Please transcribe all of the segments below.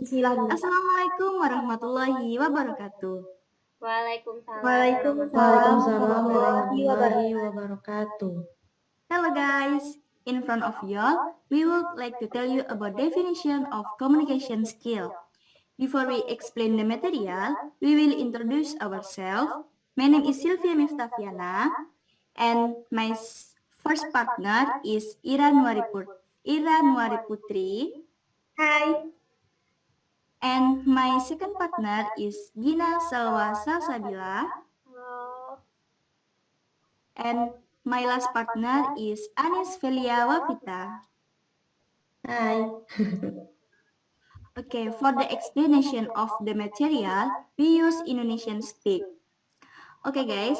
Bismillah dulu. Assalamualaikum warahmatullahi wabarakatuh. Waalaikumsalam Waalaikumsalam warahmatullahi warahmatullahi wabarakatuh. wabarakatuh. Hello guys, in front of you all, we would like to tell you about definition of communication skill. Before we explain the material, we will introduce ourselves. My name is Sylvia Miftafiana, and my first partner is Ira Nuari Putri. Hai. And my second partner is Gina Salwa Salsabila. Halo. And my last partner is Anis Felia Wapita. Hai. Okay, for the explanation of the material, we use Indonesian script. Okay guys,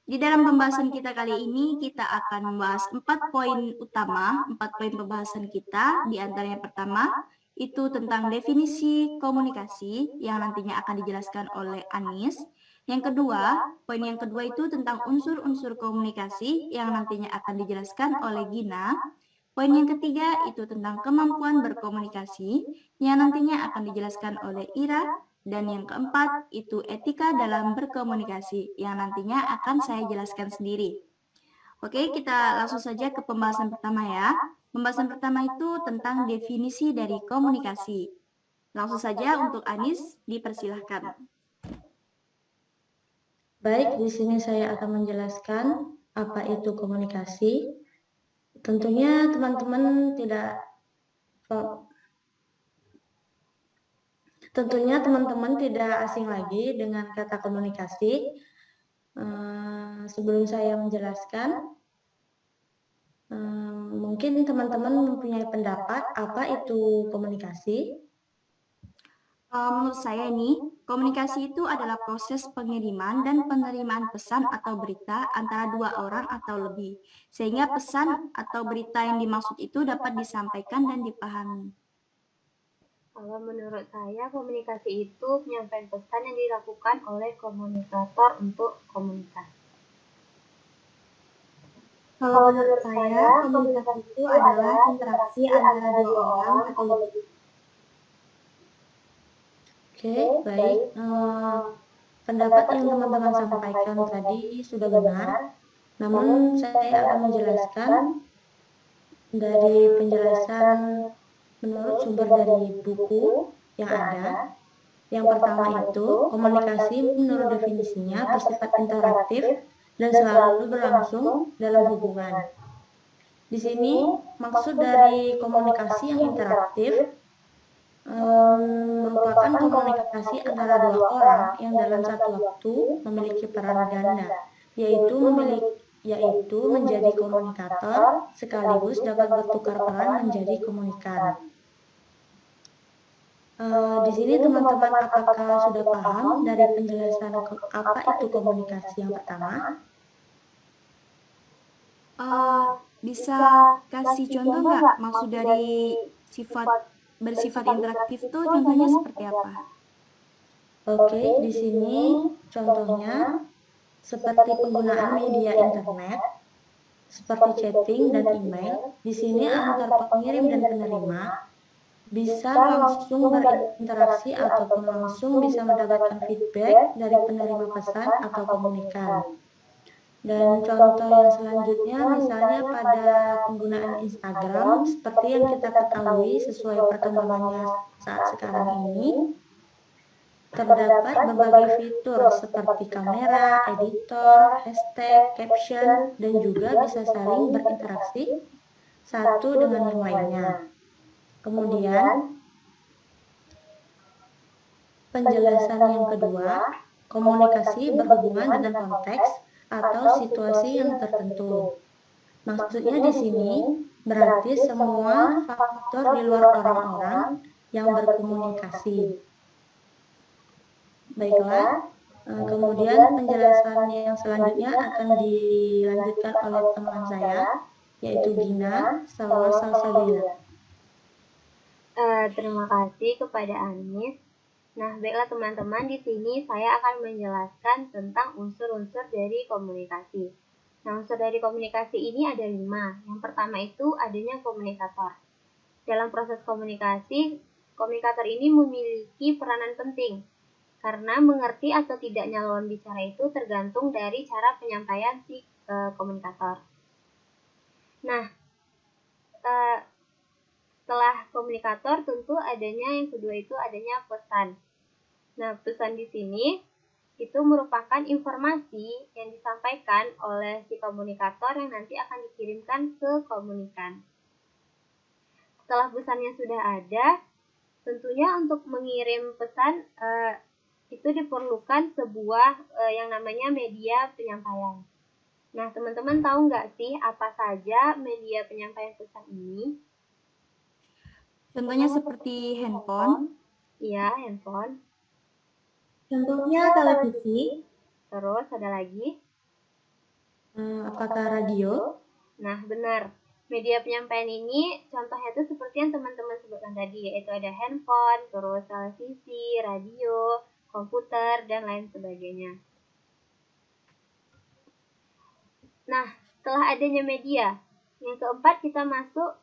di dalam pembahasan kita kali ini kita akan membahas 4 poin utama, 4 poin pembahasan kita. Di antaranya pertama, itu tentang definisi komunikasi yang nantinya akan dijelaskan oleh Anis. Yang kedua, poin yang kedua itu tentang unsur-unsur komunikasi yang nantinya akan dijelaskan oleh Gina. Poin yang ketiga itu tentang kemampuan berkomunikasi yang nantinya akan dijelaskan oleh Ira. Dan yang keempat itu etika dalam berkomunikasi yang nantinya akan saya jelaskan sendiri. Oke, kita langsung saja ke pembahasan pertama ya. Pembahasan pertama itu tentang definisi dari komunikasi. Langsung saja untuk Anis, dipersilahkan. Baik, di sini saya akan menjelaskan apa itu komunikasi. Tentunya teman-teman tidak asing lagi dengan kata komunikasi. Sebelum saya menjelaskan, mungkin teman-teman mempunyai pendapat apa itu komunikasi. Menurut saya nih, komunikasi itu adalah proses pengiriman dan penerimaan pesan atau berita antara dua orang atau lebih, sehingga pesan atau berita yang dimaksud itu dapat disampaikan dan dipahami. Kalau menurut saya, komunikasi itu penyampaian pesan yang dilakukan oleh komunikator untuk komunikasi. Kalau menurut saya, komunikasi itu adalah interaksi antara dua orang atau lebih. Oke, baik. Pendapat yang teman-teman sampaikan tadi sudah benar, namun saya akan menjelaskan dari penjelasan menurut sumber dari buku yang ada. Yang pertama itu, komunikasi menurut definisinya bersifat interaktif dan selalu berlangsung dalam hubungan. Di sini, maksud dari komunikasi yang interaktif merupakan komunikasi antara dua orang yang dalam satu waktu memiliki peran ganda, yaitu menjadi komunikator sekaligus dapat bertukar peran menjadi komunikan. Di sini teman-teman apakah sudah paham dari penjelasan apa itu komunikasi yang pertama? Bisa kasih contoh nggak maksud dari bersifat interaktif itu contohnya seperti apa? Oke, di sini contohnya seperti penggunaan media internet, seperti chatting dan email. Di sini antar pengirim dan penerima bisa langsung berinteraksi ataupun langsung bisa mendapatkan feedback dari penerima pesan atau komunikan. Dan contoh yang selanjutnya misalnya pada penggunaan Instagram, seperti yang kita ketahui sesuai perkembangannya saat sekarang ini, terdapat berbagai fitur seperti kamera, editor, hashtag, caption, dan juga bisa saling berinteraksi satu dengan yang lainnya. Kemudian, penjelasan yang kedua, komunikasi berhubungan dengan konteks atau situasi yang tertentu. Maksudnya di sini berarti semua faktor di luar orang-orang yang berkomunikasi. Baiklah, kemudian penjelasan yang selanjutnya akan dilanjutkan oleh teman saya, yaitu Gina Salsabila. Terima kasih kepada Anis. Nah, baiklah teman-teman, di sini saya akan menjelaskan tentang unsur-unsur dari komunikasi. Nah, unsur dari komunikasi ini ada 5. Yang pertama itu adanya komunikator. Dalam proses komunikasi, komunikator ini memiliki peranan penting, karena mengerti atau tidaknya lawan bicara itu tergantung dari cara penyampaian si komunikator. Nah, setelah komunikator tentu adanya yang kedua itu adanya pesan. Nah, pesan di sini itu merupakan informasi yang disampaikan oleh si komunikator yang nanti akan dikirimkan ke komunikan. Setelah pesannya sudah ada, tentunya untuk mengirim pesan itu diperlukan sebuah yang namanya media penyampaian. Nah, teman-teman tahu nggak sih apa saja media penyampaian pesan ini? Contohnya seperti handphone, Iya, handphone. Contohnya televisi, Terus ada lagi? apakah radio? Nah, benar. Media penyampaian ini contohnya itu seperti yang teman-teman sebutkan tadi, yaitu ada handphone, terus televisi, radio, komputer, dan lain sebagainya. Nah, setelah adanya media, yang keempat kita masuk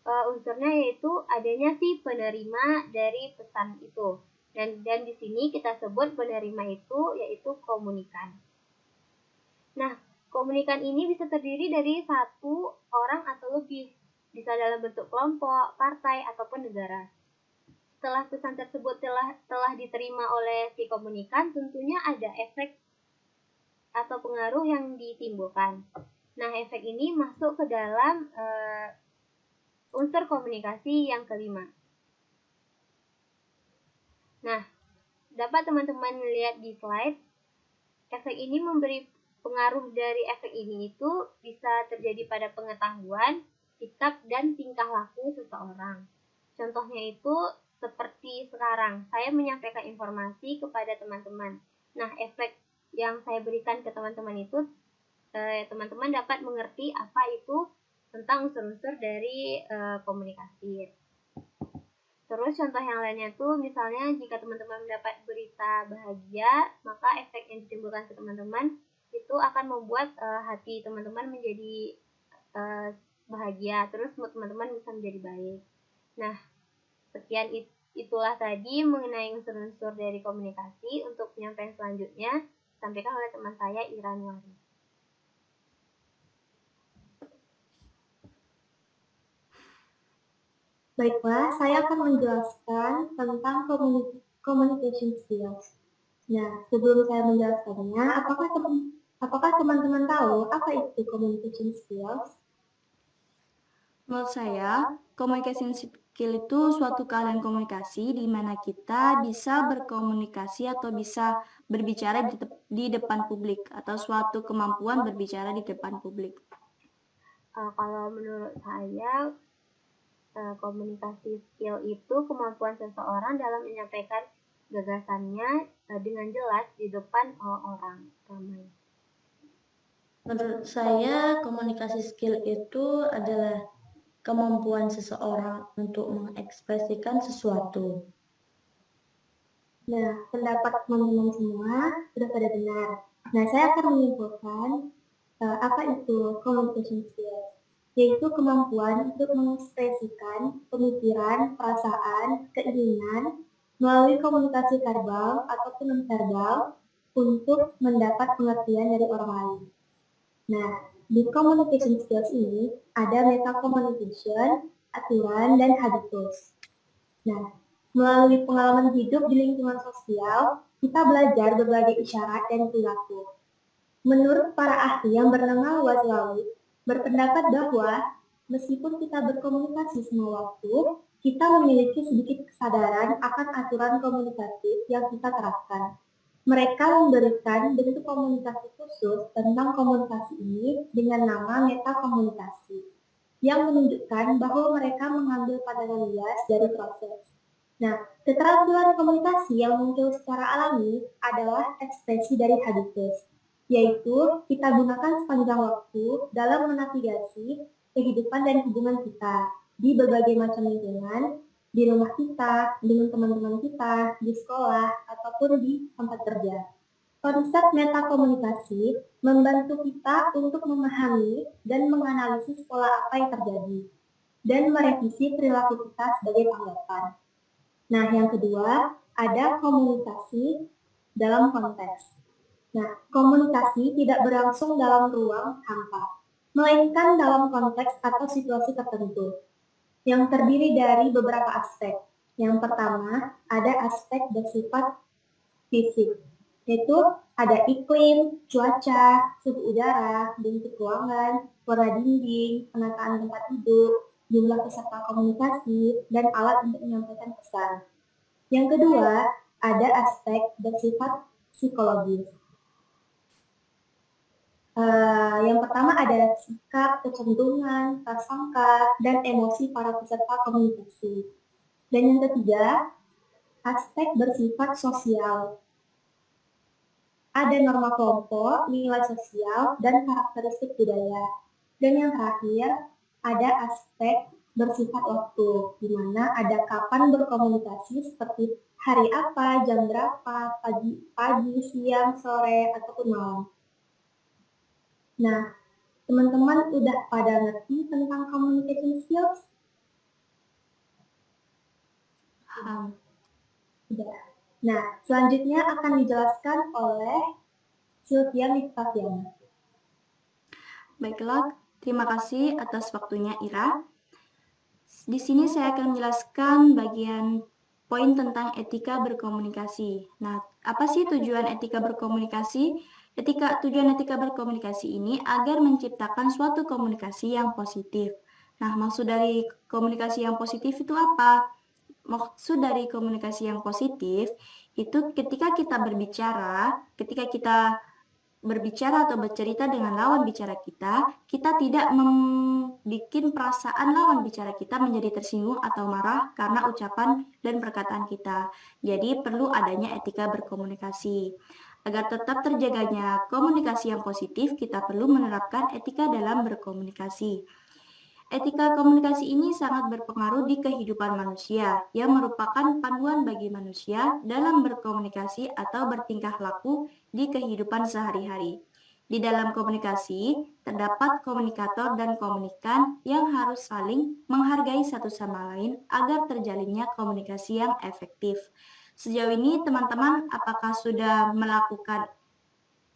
unsurnya yaitu adanya si penerima dari pesan itu. Dan di sini kita sebut penerima itu yaitu komunikan. Nah, komunikan ini bisa terdiri dari satu orang atau lebih, bisa dalam bentuk kelompok, partai, ataupun negara. Setelah pesan tersebut telah diterima oleh si komunikan, tentunya ada efek atau pengaruh yang ditimbulkan. Nah, efek ini masuk ke dalam unsur komunikasi yang kelima. Nah, dapat teman-teman lihat di slide, efek ini memberi pengaruh dari efek ini itu bisa terjadi pada pengetahuan, sikap, dan tingkah laku seseorang. Contohnya itu seperti sekarang, saya menyampaikan informasi kepada teman-teman. Nah, efek yang saya berikan ke teman-teman itu, teman-teman dapat mengerti apa itu tentang unsur-unsur dari komunikasi. Terus contoh yang lainnya tuh misalnya jika teman-teman mendapat berita bahagia, maka efek yang ditimbulkan ke teman-teman itu akan membuat hati teman-teman menjadi bahagia, terus mood teman-teman bisa menjadi baik. Nah, sekian itulah tadi mengenai unsur-unsur dari komunikasi. Untuk penyampaian selanjutnya disampaikan oleh teman saya Ira Nuari. Baiklah, saya akan menjelaskan tentang communication skills. Nah, sebelum saya menjelaskannya, apakah teman-teman tahu apa itu communication skills? menurut saya, communication skill itu suatu keahlian komunikasi di mana kita bisa berkomunikasi atau bisa berbicara di depan publik atau suatu kemampuan berbicara di depan publik. Kalau menurut saya, komunikasi skill itu kemampuan seseorang dalam menyampaikan gagasannya dengan jelas di depan orang ramai. Menurut saya, komunikasi skill itu adalah kemampuan seseorang untuk mengekspresikan sesuatu. Nah, pendapat teman-teman semua sudah pada benar. Nah, saya akan menyimpulkan apa itu communication skills, yaitu kemampuan untuk mengekspresikan pemikiran, perasaan, keinginan melalui komunikasi verbal ataupun non-verbal untuk mendapat pengertian dari orang lain. Nah, di communication skills ini ada meta communication, aturan, dan habitus. Nah, melalui pengalaman hidup di lingkungan sosial, kita belajar berbagai isyarat dan perilaku. Menurut para ahli yang bernama Wazlawi, berpendapat bahwa meskipun kita berkomunikasi semua waktu, kita memiliki sedikit kesadaran akan aturan komunikatif yang kita terapkan. Mereka memberikan bentuk komunikasi khusus tentang komunikasi ini dengan nama metakomunikasi, yang menunjukkan bahwa mereka mengambil pandangan luas dari proses. Nah, keterampilan komunikasi yang muncul secara alami adalah ekspresi dari habitus, yaitu kita gunakan sepanjang waktu dalam menavigasi kehidupan dan hubungan kita di berbagai macam lingkungan, di rumah kita, dengan teman-teman kita, di sekolah, ataupun di tempat kerja. Konsep metakomunikasi membantu kita untuk memahami dan menganalisis pola apa yang terjadi, dan merevisi perilaku kita sebagai tanggapan. Nah, yang kedua, ada komunikasi dalam konteks. Nah, komunikasi tidak berlangsung dalam ruang hampa, melainkan dalam konteks atau situasi tertentu yang terdiri dari beberapa aspek. Yang pertama, ada aspek bersifat fisik, yaitu ada iklim, cuaca, suhu udara, bentuk ruangan, warna dinding, penataan tempat duduk, jumlah peserta komunikasi, dan alat untuk menyampaikan pesan. Yang kedua, ada aspek bersifat psikologis. Yang pertama ada sikap, kecenderungan, prasangka, dan emosi para peserta komunikasi. Dan yang ketiga, aspek bersifat sosial. Ada norma kelompok, nilai sosial, dan karakteristik budaya. Dan yang terakhir, ada aspek bersifat waktu, di mana ada kapan berkomunikasi seperti hari apa, jam berapa, pagi, siang, sore, ataupun malam. Nah, teman-teman udah pada ngerti tentang communication skills? Udah. Nah, selanjutnya akan dijelaskan oleh Sylvia Miftafiana. Baiklah, terima kasih atas waktunya Ira. Di sini saya akan menjelaskan bagian poin tentang etika berkomunikasi. Nah, apa sih tujuan etika berkomunikasi? Tujuan etika berkomunikasi ini agar menciptakan suatu komunikasi yang positif. Nah, maksud dari komunikasi yang positif itu apa? Maksud dari komunikasi yang positif itu ketika kita berbicara atau bercerita dengan lawan bicara kita tidak membuat perasaan lawan bicara kita menjadi tersinggung atau marah karena ucapan dan perkataan kita. Jadi perlu adanya etika berkomunikasi. Agar tetap terjaganya komunikasi yang positif, kita perlu menerapkan etika dalam berkomunikasi. Etika komunikasi ini sangat berpengaruh di kehidupan manusia, yang merupakan panduan bagi manusia dalam berkomunikasi atau bertingkah laku di kehidupan sehari-hari. Di dalam komunikasi, terdapat komunikator dan komunikan yang harus saling menghargai satu sama lain agar terjalinnya komunikasi yang efektif. Sejauh ini, teman-teman, apakah sudah melakukan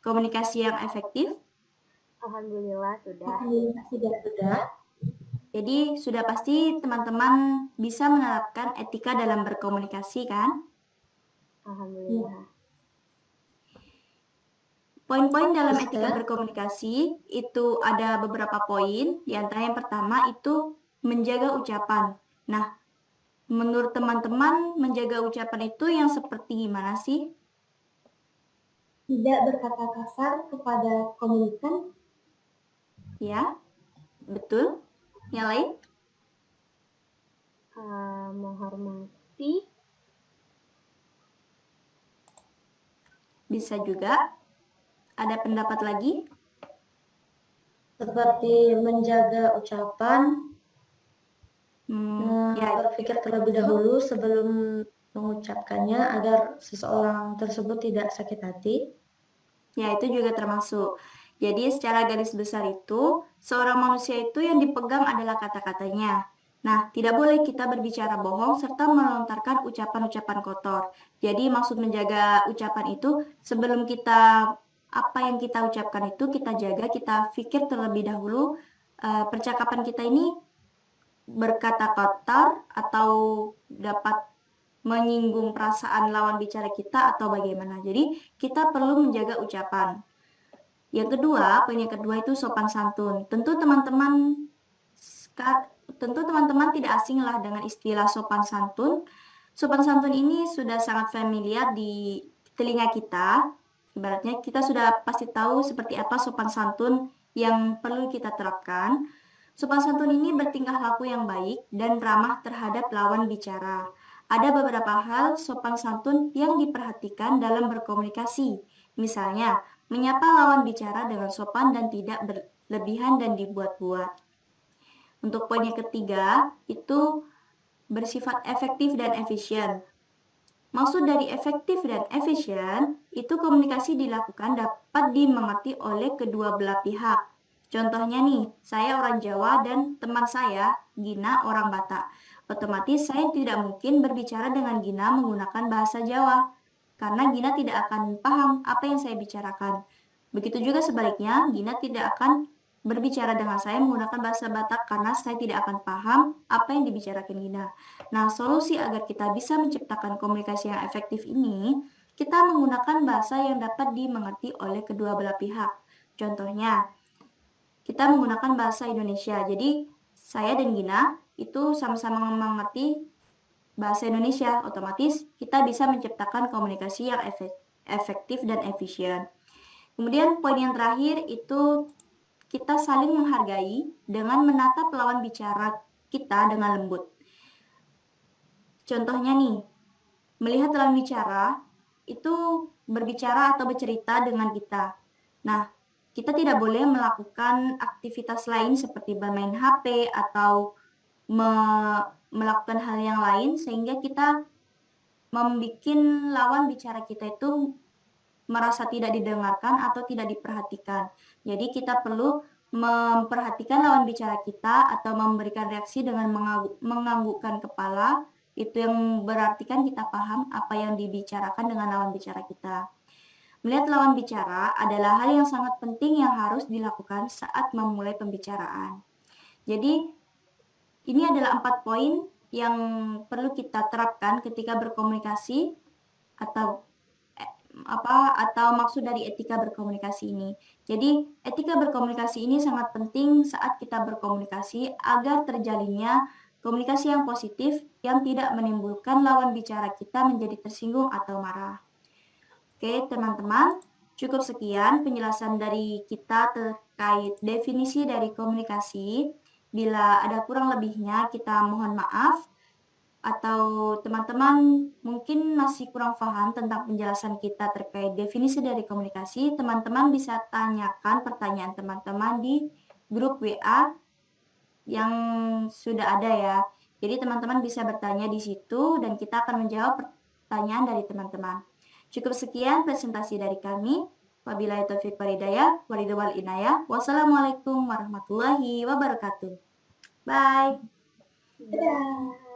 komunikasi yang efektif? Alhamdulillah sudah. Alhamdulillah sudah. Jadi sudah pasti teman-teman bisa menerapkan etika dalam berkomunikasi kan? Alhamdulillah. Poin-poin dalam etika berkomunikasi itu ada beberapa poin. Di antara yang pertama itu menjaga ucapan. Nah, menurut teman-teman menjaga ucapan itu yang seperti gimana sih? Tidak berkata kasar kepada komunikan. Ya, betul. Yang lain? Menghormati. Bisa juga. Ada pendapat lagi? Seperti menjaga ucapan, Ya, berpikir terlebih dahulu sebelum mengucapkannya agar seseorang tersebut tidak sakit hati. Ya, itu juga termasuk. Jadi secara garis besar itu, seorang manusia itu yang dipegang adalah kata-katanya. Nah, tidak boleh kita berbicara bohong serta melontarkan ucapan-ucapan kotor. Jadi maksud menjaga ucapan itu, sebelum apa yang kita ucapkan itu kita jaga, kita pikir terlebih dahulu percakapan kita ini berkata kotor atau dapat menyinggung perasaan lawan bicara kita atau bagaimana. Jadi kita perlu menjaga ucapan. Yang kedua, poin yang kedua itu sopan santun. Tentu teman-teman tidak asing lah dengan istilah sopan santun. Sopan santun ini sudah sangat familiar di telinga kita. Ibaratnya kita sudah pasti tahu seperti apa sopan santun yang perlu kita terapkan. Sopan santun ini bertingkah laku yang baik dan ramah terhadap lawan bicara. Ada beberapa hal sopan santun yang diperhatikan dalam berkomunikasi. Misalnya, menyapa lawan bicara dengan sopan dan tidak berlebihan dan dibuat-buat. Untuk poin yang ketiga, itu bersifat efektif dan efisien. Maksud dari efektif dan efisien, itu komunikasi dilakukan dapat dimengerti oleh kedua belah pihak. Contohnya nih, saya orang Jawa dan teman saya, Gina, orang Batak. Otomatis saya tidak mungkin berbicara dengan Gina menggunakan bahasa Jawa, karena Gina tidak akan paham apa yang saya bicarakan. Begitu juga sebaliknya, Gina tidak akan berbicara dengan saya menggunakan bahasa Batak karena saya tidak akan paham apa yang dibicarakan Gina. Nah, solusi agar kita bisa menciptakan komunikasi yang efektif ini, kita menggunakan bahasa yang dapat dimengerti oleh kedua belah pihak. Contohnya, kita menggunakan bahasa Indonesia. Jadi, saya dan Gina itu sama-sama mengerti bahasa Indonesia. Otomatis, kita bisa menciptakan komunikasi yang efektif dan efisien. Kemudian, poin yang terakhir itu kita saling menghargai dengan menatap lawan bicara kita dengan lembut. Contohnya nih, melihat lawan bicara itu berbicara atau bercerita dengan kita. Nah, kita tidak boleh melakukan aktivitas lain seperti bermain HP atau melakukan hal yang lain sehingga kita membuat lawan bicara kita itu merasa tidak didengarkan atau tidak diperhatikan. Jadi kita perlu memperhatikan lawan bicara kita atau memberikan reaksi dengan menganggukkan kepala. Itu yang berarti kan kita paham apa yang dibicarakan dengan lawan bicara kita. Melihat lawan bicara adalah hal yang sangat penting yang harus dilakukan saat memulai pembicaraan. Jadi ini adalah 4 poin yang perlu kita terapkan ketika berkomunikasi atau maksud dari etika berkomunikasi ini. Jadi, etika berkomunikasi ini sangat penting saat kita berkomunikasi agar terjalinnya komunikasi yang positif yang tidak menimbulkan lawan bicara kita menjadi tersinggung atau marah. Oke, teman-teman, cukup sekian penjelasan dari kita terkait definisi dari komunikasi. Bila ada kurang lebihnya, kita mohon maaf. Atau teman-teman mungkin masih kurang paham tentang penjelasan kita terkait definisi dari komunikasi, teman-teman bisa tanyakan pertanyaan teman-teman di grup WA yang sudah ada ya. Jadi teman-teman bisa bertanya di situ dan kita akan menjawab pertanyaan dari teman-teman. Cukup sekian presentasi dari kami. Wabillahi taufiq wal hidayah, walidul inayah. Wassalamualaikum warahmatullahi wabarakatuh. Bye. Dadah.